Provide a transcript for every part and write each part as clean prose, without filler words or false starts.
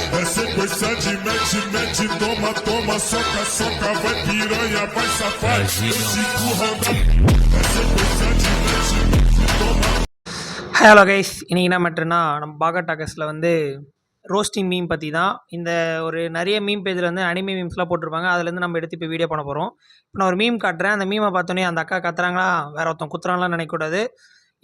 Essa sequência de mete, toma, toma, soca, soca, vai piranha, vai safado. Cinco roda. Essa sequência de mete, toma. Hello guys, இன்றைக்கி என்ன மேட்டர்னா நம்ம பாகா டாக்கஸில் வந்து roasting meme பற்றி தான். இந்த ஒரு நிறைய மீம் பேஜில் வந்து அனிமே மீம்ஸ்லாம் போட்டிருப்பாங்க. அதுலேருந்து நம்ம எடுத்து இப்போ வீடியோ பண்ண போகிறோம். இப்போ நான் ஒரு மீம் காட்டுறேன். அந்த மீமை பார்த்தோன்னே அந்த அக்கா கத்துறாங்களா, வேற ஒருத்தன் குத்துறாங்களாம் நினைக்கக்கூடாது.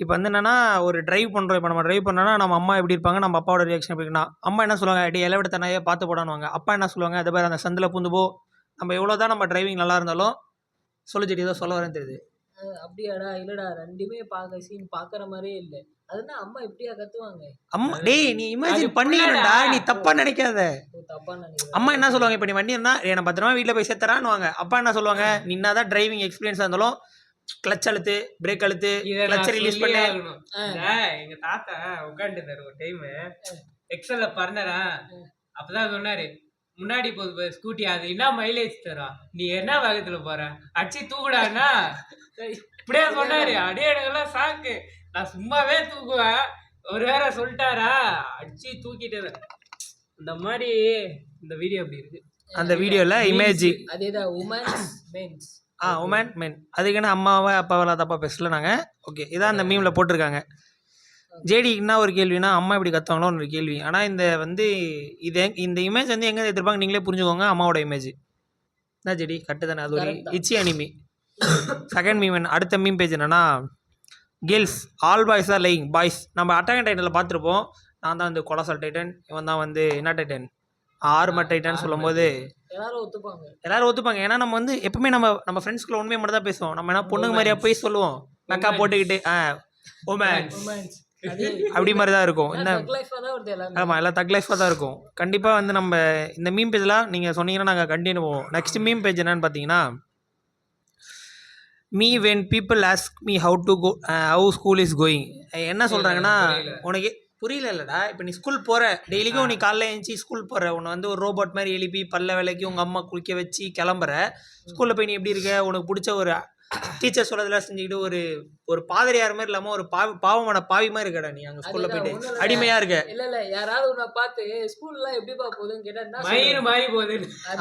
இப்போ வந்து என்னென்னா, ஒரு ட்ரைவ் பண்ணுறோம். இப்போ நம்ம ட்ரைவ் பண்ணோன்னா நம்ம அம்மா எப்படி இருப்பாங்க, நம்ம அப்பாவோட ரியாக்ஷன் எப்படி இருக்குன்னா, அம்மா என்ன சொல்லுவாங்க, அடி எல்லாம் தனியாக பார்த்து போடானுவாங்க. அப்பா என்ன சொல்லுவாங்க, அது பேர் அந்த சந்தில் பூந்து போ. நம்ம எவ்வளோ தான் நம்ம டிரைவிங் நல்லா இருந்தாலும் சொல்லு செடி ஏதோ சொல்ல வரேன்னு தெரியுது. அப்படியாடா? இல்லடா, ரெண்டுமே சீன் பாக்குற மாதிரியே இல்லை. அதுதான் அம்மா இப்படியா கத்துவாங்க? அம்மா டேய், நீ இமேஜின் பண்ணிடா, நீ தப்பா நினைக்காத. தப்பா நினைக்கிறேன். அம்மா என்ன சொல்லுவாங்க, இப்போ நீ வண்டி இருந்தா நான் பத்திரமா வீட்டில் போய் சேர்த்துறான்னுவாங்க. அப்பா என்ன சொல்லுவாங்க, நின்னாதான் டிரைவிங் எக்ஸ்பீரியன்ஸாக இருந்தாலும் கிளச் அழுத்து, பிரேக் அழுத்து, கிளச் ரிலீஸ் பண்ணு. எங்க தாத்தா உட்காந்துட்டாரு ஒரு டைம் எக்ஸல்ல பறந்தரா, அப்பதான் சொன்னாரு, முன்னாடி போகுது ஸ்கூட்டி, அது என்ன மைலேஜ் தரா, நீ என்ன வேகத்துல போற, அடிச்சு தூக்குடான்னா இப்படியே சொன்னாரு. அடியே எனக்கெல்லாம் சாக்கு, நான் சும்மாவே தூக்குவேன், ஒரு வேற சொல்லிட்டாரா, அடிச்சு தூக்கிட்டு. இந்த மாதிரி இந்த வீடியோ அப்படி இருக்கு. அந்த வீடியோல இமேஜ் அதேதான், உமன்ஸ் மென்ஸ். உமன் மென். அதுக்குன்னு அம்மாவை அப்பாவெல்லாம் தப்பாக பேசல நாங்கள். ஓகே, இதான் அந்த மீமில் போட்டிருக்காங்க. ஜேடி என்ன ஒரு கேள்வினா, அம்மா இப்படி கற்றுவாங்களோன்னு ஒரு கேள்வி. ஆனால் இந்த வந்து இந்த இமேஜ் வந்து எங்கே எடுத்துருப்பாங்க நீங்களே புரிஞ்சுக்கோங்க. அம்மாவோட இமேஜ் என்ன ஜேடி கட்டு தானே, அது ஒரு இச்சி அனிமி. செகண்ட் மீம் அடுத்த மீம் பேஜ் என்னன்னா, girls all boys are lying boys. நம்ம அட்டாக் டைட்டனில் பார்த்துருப்போம். நான் தான் வந்து கொலசால் டைட்டன், இவன் தான் வந்து என்ன டைட்டன், ஆர்மர் டைட்டன் சொல்லும் போது எல்லாரும் ஒத்துப்பாங்க. ஏன்னா நம்ம வந்து எப்பவுமே நம்ம ஃப்ரெண்ட்ஸ்குள்ள உண்மையை மட்டும் தான் பேசுவோம். நம்ம என்ன பொண்ணுங்க மாதிரியா போய் சொல்லுவோம், மெக்கா போட்டுக்கிட்டு அப்படி மாதிரி தான் இருக்கும். இந்த ஆமாம், எல்லாம் தக் லைஃபாக தான் இருக்கும். கண்டிப்பாக வந்து நம்ம இந்த மீம் பேஜ்லாம் நீங்கள் சொன்னீங்கன்னா நாங்கள் கண்டினியூ போவோம். நெக்ஸ்ட் மீம் பேஜ் என்னன்னு பார்த்தீங்கன்னா, me when people ask me how school is going. என்ன சொல்கிறாங்கன்னா, உனக்கு புரியல இல்லைடா. இப்போ நீ ஸ்கூல் போகிற, டெய்லிக்கும் நீ காலைல எழுந்துச்சி ஸ்கூல் போகிற, உன்னை வந்து ஒரு ரோபோட் மாதிரி எழுப்பி பல்ல வேலைக்கு உங்கள் அம்மா குளிக்க வச்சு கிளம்புற. ஸ்கூலில் போய் நீ எப்படி இருக்க, உனக்கு பிடிச்ச ஒரு டீச்சர் சொல்கிறதெல்லாம் செஞ்சுக்கிட்டு ஒரு பாதிரியார் மாதிரி இல்லாமல் ஒரு பாவமான பாவி மாதிரி இருக்கடா நீ அங்கே ஸ்கூலில் போயிட்டு அடிமையாக இருக்க. இல்லை யாராவது உன்னை பார்த்து ஸ்கூல்லாம் எப்படிப்பா போகுதுன்னு கேட்டால் மயிறு மாதிரி போகுது.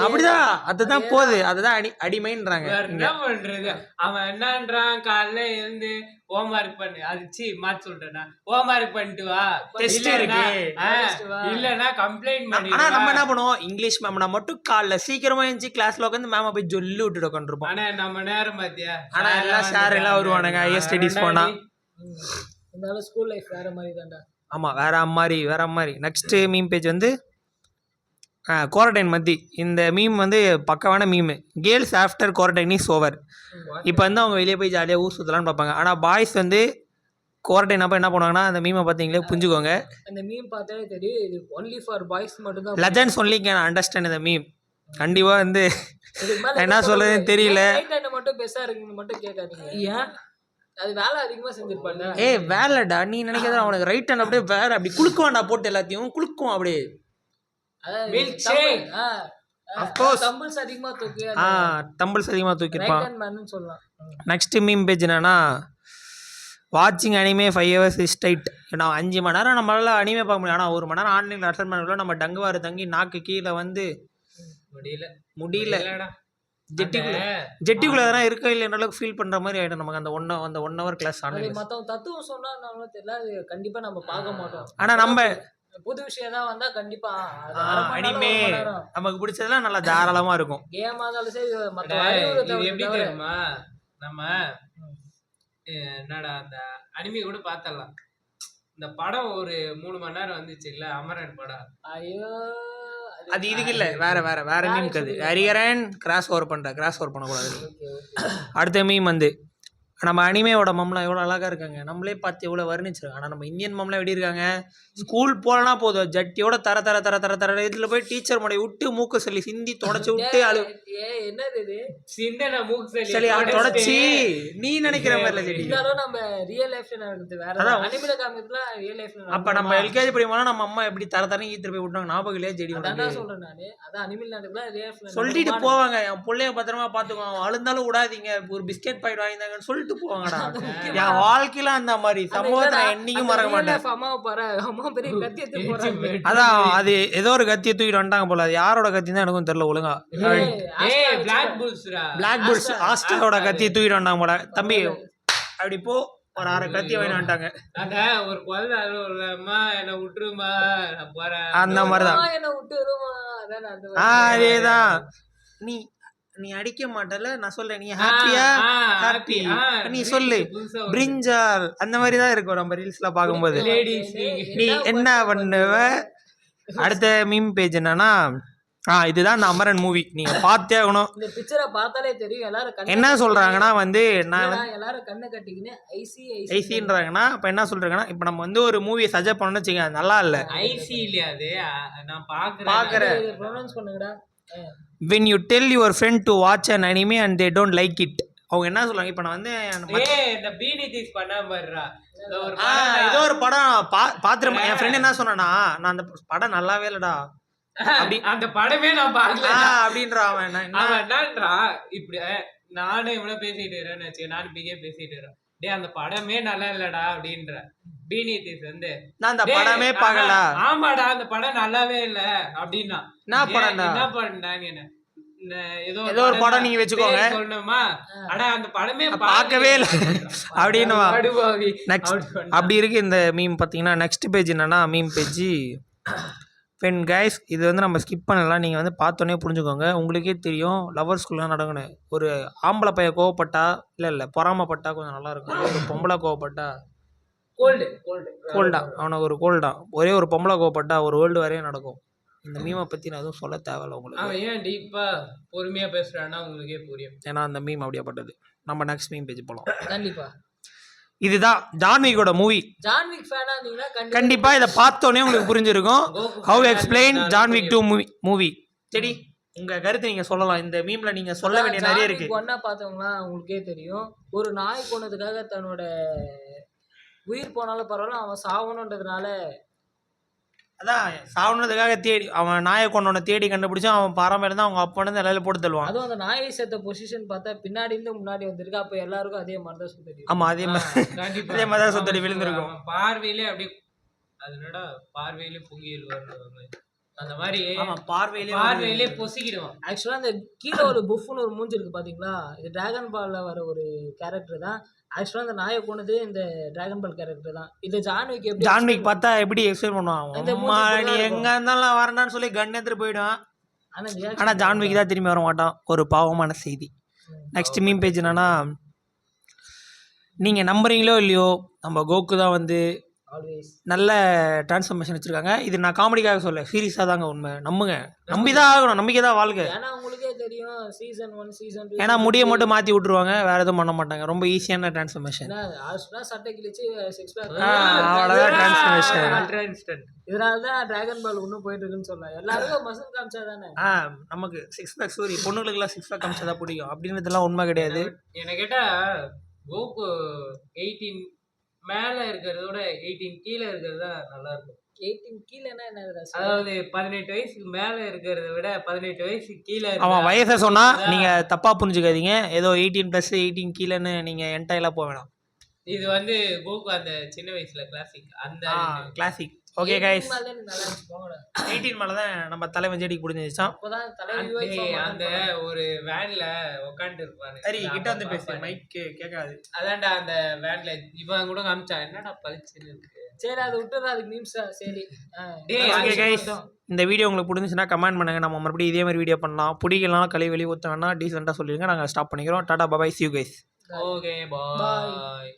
அப்படிதான், அதுதான் போகுது, அதுதான் அடிமைன்றாங்க. என்ன பண்றது, அவன் என்னன்றான், காலைல இருந்து ஹோம்வொர்க் பண்ணு, அது மாத்தி சொல்றேன்னா ஹோம்வொர்க் பண்ணிட்டு வா, டெஸ்ட் இருக்கு இல்லன்னா கம்ப்ளைண்ட் பண்ணி. ஆனா நம்ம என்ன பண்ணுவோம், இங்கிலீஷ் மேம்னா மட்டும் காலைல சீக்கிரமா எழுந்துச்சு கிளாஸ்ல உட்காந்து மேம போய் சொல்லி விட்டுட்டு உட்காந்துருப்போம். ஆனா நம்ம நேரம் பாத்தியா, ஆனா எல்லாம் சார் எல்லாம் வருவானுங்க ஹையர் ஸ்டடீஸ் போனா. ஸ்கூல் லைஃப் வேற மாதிரி தான்டா. ஆமா, வேற மாதிரி. நெக்ஸ்ட் மீம் பேஜ் வந்து குவாரண்டைன் மத்தி. இந்த மீம் வந்து பக்கவான meme. Girls after quarantine is over. இப்போ வந்து அவங்க வெளியே போய் ஜாலியாக ஊர் சுற்றலான்னு பார்ப்பாங்க. ஆனால் பாய்ஸ் வந்து குவாரண்டைன் அப்போ என்ன பண்ணுவாங்கன்னா, அந்த மீமை பார்த்தீங்களே புரிஞ்சுக்கோங்க. அந்த மீம் பார்த்தாலே தெரியும், இது ஒன்லி ஃபார் பாய்ஸ் மட்டும் தான். லெஜண்ட்ஸ் ஒன்லி கேன் அண்டர்ஸ்டாண்ட் இந்த மீம். கண்டிப்பாக வந்து என்ன சொல்கிறதுன்னு தெரியல. மட்டும் பெருசா இருக்குன்னு மட்டும் கேட்காதீங்க. ஏன் அது வேலை அதிகமாக செஞ்சிருப்பாங்க. வேலைடா, நீ நினைக்கிறத அவனுக்கு ரைட் ஹேண்ட் அப்படியே வேற அப்படி குளுக்குவான்டா, போட்டு எல்லாத்தையும் குளுக்குவான் அப்படியே. தம்பிள்ஸ் அதிகமா தூக்கிருப்பான். நெக்ஸ்ட் மீம் பேஜ் என்னன்னா, வாட்சிங் அனிமே 5 hours இஸ் டைட். நான் 5 மணி நேரம் நம்மளால அனிமே பார்க்க முடியும். ஆனால் 1 மணி நேரம் ஆன்லைனில் அட்டன் பண்ணக்குள்ள நம்ம டங்குவாரு தங்கி நாக்கு கீழே வந்து முடியல. ஜெட்டிக்குள்ள எதனா இருக்க இல்லைன்ற அளவுக்கு ஃபீல் பண்ற மாதிரி ஆயிடும் நமக்கு அந்த 1 hour கிளாஸ் ஆன்லைன். மற்றவங்க தத்துவம் சொன்னா தெரியல, அது கண்டிப்பா நம்ம பார்க்க மாட்டோம். ஆனா நம்ம புது விஷயம் தான் வந்தா கண்டிப்பா அனிமே நமக்கு பிடிச்சதெல்லாம் நல்லா தாராளமா இருக்கும். கேமா இருந்தாலும் சரி, எப்படி தெரியுமா, நம்ம என்னடா அந்த அனிமே கூட பார்த்தலாம். இந்த படம் ஒரு 3 மணி நேரம் வந்துச்சு இல்ல, அமரன் படம். ஐயோ, அது இதுக்கு இல்ல, வேற மீம் கது ஹரிகரன் கிராஸ் ஓவர் பண்ணக்கூடாது. அடுத்த மீம் வந்து, நம்ம அனிமையோட மம்லாம் எவ்வளோ அழகாக இருக்காங்க, நம்மளே பார்த்து எவ்வளோ வர்ணிச்சிருக்காங்க. ஆனால் நம்ம இந்தியன் மம்லாம் எப்படி இருக்காங்க, ஸ்கூல் போலனா போதும் ஜட்டியோட தர இதில் போய் டீச்சர் முடைய விட்டு மூக்கு சொல்லி சிந்தி தொடச்சி விட்டு என்னது சிந்தனை மூக்கு சொல்லி தொடச்சி நீ நினைக்கிற மாதிரி செடி. நம்ம ரியல் லைஃப்ல நடக்குது வேற, அனிமேல காமிக்கிறதுல ரியல் லைஃப்ல. அப்போ நம்ம எல்கேஜி படிக்கும்போது நம்ம அம்மா எப்படி தர ஈத்து போய் விட்டாங்க ஞாபகம் இல்லையா செடி. அதான் சொல்றேன் நானு, அதான் அனிமேல நடக்குதுல ரியல் லைஃப்ல சொல்லிட்டு போவாங்க, என் பிள்ளைய பத்திரமா பார்த்துக்குவாங்க, அழுந்தாலும் விடாதீங்க, ஒரு பிஸ்கெட் பாக்கெட் வாங்கிதாங்கன்னு சொல்லிட்டு செத்து போவாங்கடா. என் வாழ்க்கையில அந்த மாதிரி சம்பவத்தை நான் என்னைக்கும் மறக்க மாட்டேன். அம்மாவை பாரு, அம்மா பெரிய கத்தியத்தை போறாங்க. அதான் அது ஏதோ ஒரு கத்தியை தூக்கிட்டு வந்துட்டாங்க போல. அது யாரோட கத்தி தான் எனக்கும் தெரியல ஒழுங்கா. ஏய் பிளாக் புல்ஸ்ரா. பிளாக் புல்ஸ் ஆஸ்ட்ராவோட கத்தியை தூக்கிட்டு வந்தாங்க போல. தம்பி அப்படி போ, ஒரு 6 கத்தியை வாங்கி வந்துட்டாங்க. அதான் ஒரு குழந்தை அம்மா என்ன விட்டுருமா நான் போறேன் அந்த மாதிரிதான். அம்மா என்னை விட்டு வருமா, அதான் அந்த அதேதான். நீ அடிக்க மாட்டல, நான் சொல்றேன் நீ ஹாப்பியா ஹாப்பி நீ சொல்லு பிரிஞ்சால் அந்த மாதிரி தான் இருக்கும் நம்ம ரீல்ஸ்ல பாக்கும்போது. நீ என்ன பண்ணுவ? அடுத்த மீம் பேஜ் என்னன்னா இதுதான் இந்த அமரன் மூவி. நீங்க பார்த்தே ஆகணும். இந்த பிக்சரை பார்த்தாலே தெரியும். எல்லாரும் என்ன சொல்றாங்கன்னா வந்து நான் எல்லாரும் கண்ணை கட்டிக்கின்னு ஐசின்றாங்கன்னா இப்ப என்ன சொல்றாங்கன்னா இப்ப நம்ம வந்து ஒரு மூவியை சஜெக்ட் பண்ணணும்னு வச்சுக்கோங்க, அது நல்லா இல்ல. ஐசி இல்லையா அது? நான் பாக்குறேன். ப்ரொனவுன்ஸ் பண்ணுங்கடா. when you tell your friend to watch an anime and they don't like it, அவங்க என்ன சொல்றாங்க? இப்ப நான் வந்து இந்த பீனி தீஸ் பண்ணா பாருடா, ஏதோ ஒரு படம் பாத்துறேன். என் ஃப்ரெண்ட் என்ன சொன்னானா, நான் அந்த படம் நல்லாவே இல்லடா அப்படி, அந்த படமே நான் பாக்கல அப்படின்றான் அவன். என்னன்றா இப்படி நானும் இவ்வளவு பேசிட்டு இருக்கேன்னு வச்சு, நானும் பிகே பேசிட்டு இருக்கேன். டே அந்த படமே நல்லா இல்லடா அப்படின்ற பீனி தீஸ் வந்து நான் அந்த படமே பார்க்கல. ஆமாடா அந்த படம் நல்லாவே இல்ல அப்படின்னா என்ன படம்டாங்க ஏதோ ஒரு படம் நீங்க வச்சுக்கோங்க சொன்னோமா, ஆனா அந்த படமே பார்க்கவே இல்லை அப்படின்னு. அப்படி இருக்கு இந்த மீம். பார்த்தீங்கன்னா நெக்ஸ்ட் பேஜ் என்னன்னா மீம் பேஜ் பென் கைஸ். இது வந்து நம்ம ஸ்கிப் பண்ணலாம், நீங்கள் வந்து பார்த்தோன்னே புரிஞ்சுக்கோங்க. உங்களுக்கே தெரியும் லவர்ஸ்குள்ளே நடக்கணும். ஒரு ஆம்பளை பையன் கோவப்பட்டா இல்லை பொறாமப்பட்டா கொஞ்சம் நல்லாயிருக்கும். ஒரு பொம்பளை கோவப்பட்டா கோல்டா, அவனுக்கு ஒரு கோல்டா. ஒரே ஒரு பொம்பளை கோவப்பட்டா ஒரு வேர்ல்டு வரையும் நடக்கும். இந்த மீமை பற்றி நான் எதுவும் சொல்ல தேவையில்ல உங்களுக்கு. அவன் ஏன் டீப்பா பொறுமையாக பேசுகிறான்னா உங்களுக்கே புரியும். ஏன்னா அந்த மீம் அப்படியாப்பட்டது. நம்ம நெக்ஸ்ட் மீம் பேஜ் போகலாம். கண்டிப்பா இதுதான் ஜான்விக்கோட மூவி. ஜான்விக் ஃபேனா இருந்தீங்கன்னா கண்டிப்பா இதை பார்த்தோன்னே உங்களுக்கு புரிஞ்சிருக்கும். How explain John Wick 2 movie. சரி, உங்க கருத்து நீங்க சொல்லலாம். இந்த மீம்ல நீங்க சொல்ல வேண்டிய நிறைய இருக்கு. ஒன்னா பார்த்தவங்களா உங்களுக்கே தெரியும். ஒரு நாய் கொன்னதுக்காக தன்னோட உயிர் போனாலும் பரவாயில்ல, அவன் சாவணுன்றதுனால, அதான் சாவனதுக்காக தேடி அவன் நாயை கொண்டவனை தேடி கண்டுபிடிச்சு அவன் பாரம்பரியம் தான் அவங்க அப்பா வந்து நிலையில போட்டு தருவான். அதுவும் அந்த நாயை சேர்த்த பொசிஷன் பார்த்தா பின்னாடி இருந்து முன்னாடி வந்திருக்கு. அப்ப எல்லாருக்கும் அதே மாதிரி தான் சுத்தடி. ஆமா, அதே மாதிரி தான் சுத்தடி விழுந்திருக்கும். பார்வையிலே அப்படி அதனோட பார்வையிலே பொங்கியல் வருவாங்க. அந்த மாதிரி பார்வையிலே பொசிக்கிடுவான். ஆக்சுவலா அந்த கீழே ஒரு புஃப்னு ஒரு மூஞ்சி இருக்கு பாத்தீங்களா, இது டிராகன் பால்ல வர ஒரு கேரக்டர் தான். ஆக்சுவலா அந்த நாயை கொண்டது இந்த டிராகன் பால் கேரக்டர் தான். இது ஜான்விக் எப்படி ஜான்விக் பார்த்தா எப்படி எக்ஸ்பிளைன் பண்ணுவான்? நீ எங்க இருந்தாலும் வரணும்னு சொல்லி கன் எடுத்துட்டு போயிடுவான். ஆனா ஜான்விக் தான் திரும்பி வர மாட்டான். ஒரு பாவமான செய்தி. நெக்ஸ்ட் மீம் பேஜ் என்னன்னா, நீங்க நம்புறீங்களோ இல்லையோ நம்ம கோக்கு தான் வந்து நல்ல டிரான்ஸ்ஃபர்மேஷன் வச்சிருக்காங்க. இது நான் காமெடிக்காக சொல்ல, சீரியஸாக தாங்க உண்மை. நம்புங்க, நம்பிதான் ஆகணும். நம்பிக்கை தான் வாழ்க்கை. ஏன்னா உங்களுக்கே தெரியும் சீசன் 1 சீசன் 2 ஏன்னா முடியை மட்டும் மாற்றி விட்டுருவாங்க, வேற எதுவும் பண்ண மாட்டாங்க. ரொம்ப ஈஸியான டிரான்ஸ்ஃபர்மேஷன். சட்டை கிழிச்சு 6 பேக் அவ்வளோதான் டிரான்ஸ்ஃபர்மேஷன். இதனால தான் டிராகன் பால் இன்னும் போயிட்டு இருக்குன்னு சொல்லலாம். எல்லாருக்கும் மசில் காமிச்சா தானே நமக்கு 6 பேக் சூரி பொண்ணுங்களுக்குலாம் 6 பேக் காமிச்சா தான் பிடிக்கும் அப்படின்றதுலாம் உண்மை கிடையாது. என்ன கேட்டா கோகு 18 மேல இருக்கிறதோட 18 கீழே இருக்கிறதா நல்லா இருக்கும். 18 கீழேனா என்ன? அதாவது 18 வயசுக்கு மேல இருக்கிறத விட 18 வயசுக்கு கீழே அவன் வயசை சொன்னா நீங்க தப்பா புரிஞ்சுக்காதீங்க. ஏதோ 18 + 18 கீழேன்னு நீங்க என்டையெல்லாம் போக வேணாம். இது வந்து கோகு அந்த சின்ன வயசுல கிளாசிக், அந்த கிளாசிக். ஓகே கைஸ், 18 மேல தான் நம்ம தலைவன் ஜெடிக்கு புரிஞ்சிச்சான். அந்த ஒரு வேன்ல உட்காந்து இருப்பாரு. சரி, கிட்ட வந்து பேசு, மைக் கேட்காது. அதான்டா அந்த வேன்ல இவன் கூட காமிச்சா என்னடா பளிச்சுன்னு இருக்கு. சரி, அதை விட்டுறா, அதுக்கு மீம்ஸா. சரி ஓகே கைஸ், இந்த வீடியோ உங்களுக்கு பிடிச்சிச்சுன்னா கமெண்ட் பண்ணுங்க. நம்ம மறுபடியும் இதே மாதிரி வீடியோ பண்ணலாம். பிடிக்கலாம் கலை வெளியே ஊற்ற வேணா டீசெண்டாக சொல்லிடுங்க. நாங்கள் ஸ்டாப் பண்ணிக்கிறோம். டாடா பாய், see you guys. Okay bye.